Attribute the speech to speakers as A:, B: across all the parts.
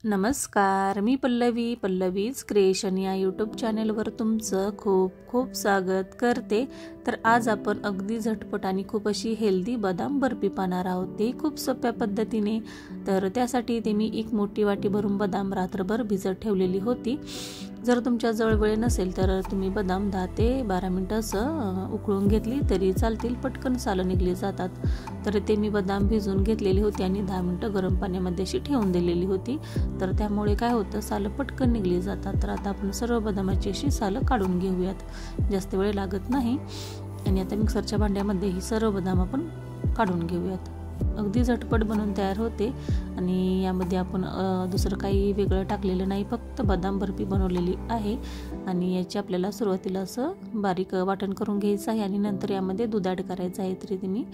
A: नमस्कार, मी पल्लवीज क्रिएशन या यूट्यूब चॅनेलवर तुमचं खूप खूप स्वागत करते। तर आज आपण अगदी झटपट आणि खूप अशी हेल्दी बदाम बर्फी पाहणार आहोत, ते खूप सोप्या पद्धतीने। तर त्यासाठी इथे मी एक मोठी वाटी भरून बदाम रात्रभर भिजत ठेवलेली होती। जर तुमच्या जवळ वेळ नसेल तर तुम्ही बदाम 10 ते 12 मिनिटं उकळून घेतली तरी चालतील, पटकन सालं निघली जातात। तर ते मी बदाम भिजून घेतलेली होती आणि 10 मिनिटं गरम पाण्यामध्ये अशी ठेवून दिलेली होती। तर त्यामुळे काय होतं, सालं पटकन निघली जातात। तर आता आपण सर्व बदामाची अशी सालं काढून घेऊयात, जास्त वेळ लागत नाही। आणि आता मिक्सरच्या भांड्यामध्ये ही सर्व बदाम आपण काढून घेऊयात। अगदी झटपट बनवून तयार होते आणि यामध्ये आपण दुसरं काही वेगळं टाकलेलं नाही, फक्त बदाम बर्फी बनवलेली आहे। आणि याची आपल्याला सुरुवातीला असं बारीक वाटण करून घ्यायचं आहे आणि नंतर यामध्ये दूध ॲड करायचं आहे। तरी मी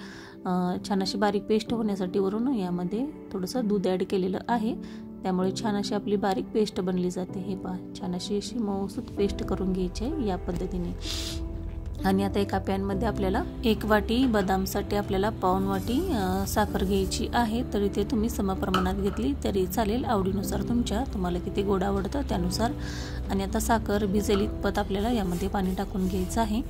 A: छान अशी बारीक पेस्ट होण्यासाठी वरून यामध्ये थोडंसं दूध ॲड केलेलं आहे, त्यामुळे छान अशी आपली बारीक पेस्ट बनली जाते। हे पहा, छान अशी मऊसूत पेस्ट करून घ्यायची आहे या पद्धतीने। आणि आता एका पॅनमध्ये आपल्याला 1 वाटी बदामसाठी आपल्याला पाऊण वाटी साखर घ्यायची आहे। तरी ते तुम्ही समप्रमाणात घेतली तरी चालेल, आवडीनुसार तुम्हाला किती गोड आवडतं त्यानुसार। आणि आता साखर भिजेल इतपत आपल्याला यामध्ये पाणी टाकून घ्यायचं आहे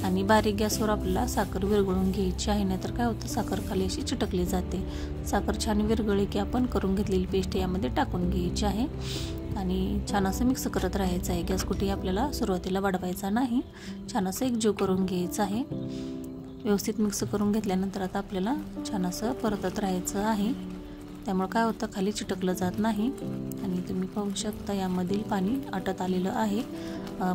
A: आणि बारीक गॅसवर आपल्याला साखर विरघळून घ्यायची आहे, नाहीतर काय होतं, साखर खाली अशी चिटकली जाते। साखर छान विरघळली की आपण करून घेतलेली पेस्ट यामध्ये टाकून घ्यायची आहे आणि छान असं मिक्स करत राहायचं आहे। गॅस कुठेही आपल्याला सुरुवातीला वाढवायचा नाही, छान असं एकजीव करून घ्यायचं आहे। व्यवस्थित मिक्स करून घेतल्यानंतर आता आपल्याला छान असं परतत राहायचं आहे, त्यामुळे काय होतं, खाली चिटकलं जात नाही। आणि तुम्ही पाहू शकता यामधील पाणी आटत आलेलं आहे।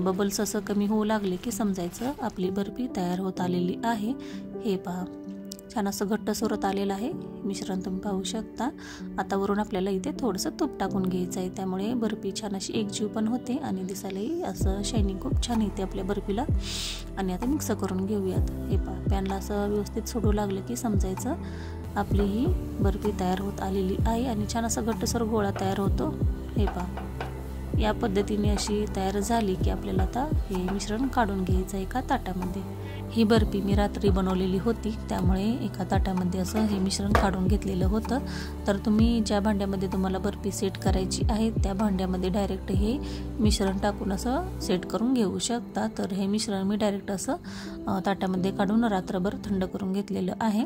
A: बबल्स असं कमी होऊ लागले की समजायचं आपली बर्फी तयार होत आलेली आहे। हे पहा, छान असं घट्ट सरत आलेलं आहे मिश्रण, तुम्ही पाहू शकता। आता वरून आपल्याला इथे थोडंसं तूप टाकून घ्यायचं आहे, त्यामुळे बर्फी छान अशी एकजीव पण होते आणि दिसायलाही असं शायनिंग खूप छान येते आपल्या बर्फीला। आणि आता मिक्स करून घेऊयात। हे पहा, पॅनला असं व्यवस्थित सोडू लागलं की समजायचं आपली ही बर्फी तयार होत आलेली आहे आणि छान असा घट्टसर गोळा तयार होतो। हे पहा, या पद्धतीने अशी तयार झाली की आपल्याला आता हे मिश्रण काढून घ्यायचं आहे एका ताटामध्ये। ही बर्फी मी रात्री बनवलेली होती, त्यामुळे एका ताटामध्ये असं हे मिश्रण काढून घेतलेलं होतं। तर तुम्ही ज्या भांड्यामध्ये तुम्हाला बर्फी सेट करायची आहे त्या भांड्यामध्ये डायरेक्ट हे मिश्रण टाकून असं सेट करून घेऊ शकता। तर हे मिश्रण मी डायरेक्ट असं ताटामध्ये काढून रात्रभर थंड करून घेतलेलं आहे।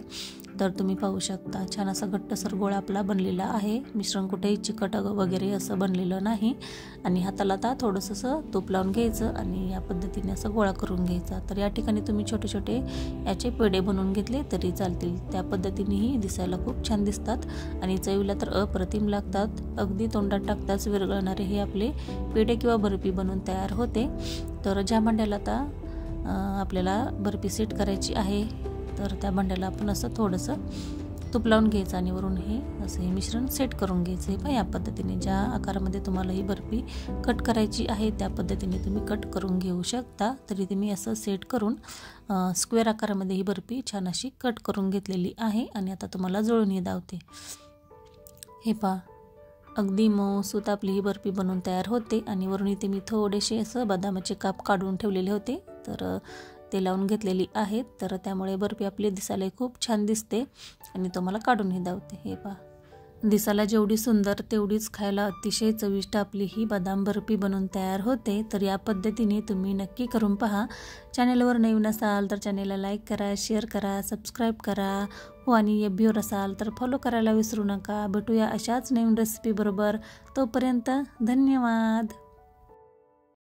A: तर तुम्ही पाहू शकता छान असा घट्टसर गोळा आपला बनलेला आहे, मिश्रण कुठेही चिकट वगैरे असं बनलेलं नाही। आणि हाताला आता थोडंसं असं तूप लावून घ्यायचं आणि या पद्धतीने असं गोळा करून घ्यायचा। तर या ठिकाणी तुम्ही छोटे छोटे याचे पेढे बनवून घेतले तरी चालतील, त्या पद्धतीनेही दिसायला खूप छान दिसतात आणि चवीला तर अप्रतिम लागतात। अगदी तोंडात टाकताच विरघळणारे हे आपले पेढे किंवा बर्फी बनवून तयार होते। तर ज्या भांड्याला आता आपल्याला बर्फी सेट करायची आहे तर त्या भांड्याला आपण असं थोडंसं तूप लावून घ्यायचं आणि वरून हे मिश्रण सेट करून घ्यायचं आहे। या पद्धतीने ज्या आकारामध्ये तुम्हाला ही बर्फी कट करायची आहे त्या पद्धतीने तुम्ही कट करून घेऊ शकता। तरी तुम्ही असं सेट करून स्क्वेअर आकारामध्ये ही बर्फी छान अशी कट करून घेतलेली आहे आणि आता तुम्हाला जळून दावते। हे पहा, अगदी मऊसूत आपली ही बर्फी बनवून तयार होते आणि वरून इथे मी थोडेसे असं बदामाचे काप काढून ठेवलेले होते, तर ते लावून घेतलेली आहेत। तर त्यामुळे बर्फी आपली दिसायला खूप छान दिसते आणि तुम्हाला काढूनही दावते। हे पहा, दिसायला जेवढी सुंदर तेवढीच खायला अतिशय चविष्ट आपली ही बदाम बर्फी बनवून तयार होते। तर या पद्धतीने तुम्ही नक्की करून पहा। चॅनेलवर नवीन असाल तर चॅनेलला लाईक करा, शेअर करा, सबस्क्राईब करा हो, आणि एफबीवर असाल तर फॉलो करायला विसरू नका। भेटूया अशाच नवीन रेसिपी बरोबर, तोपर्यंत धन्यवाद।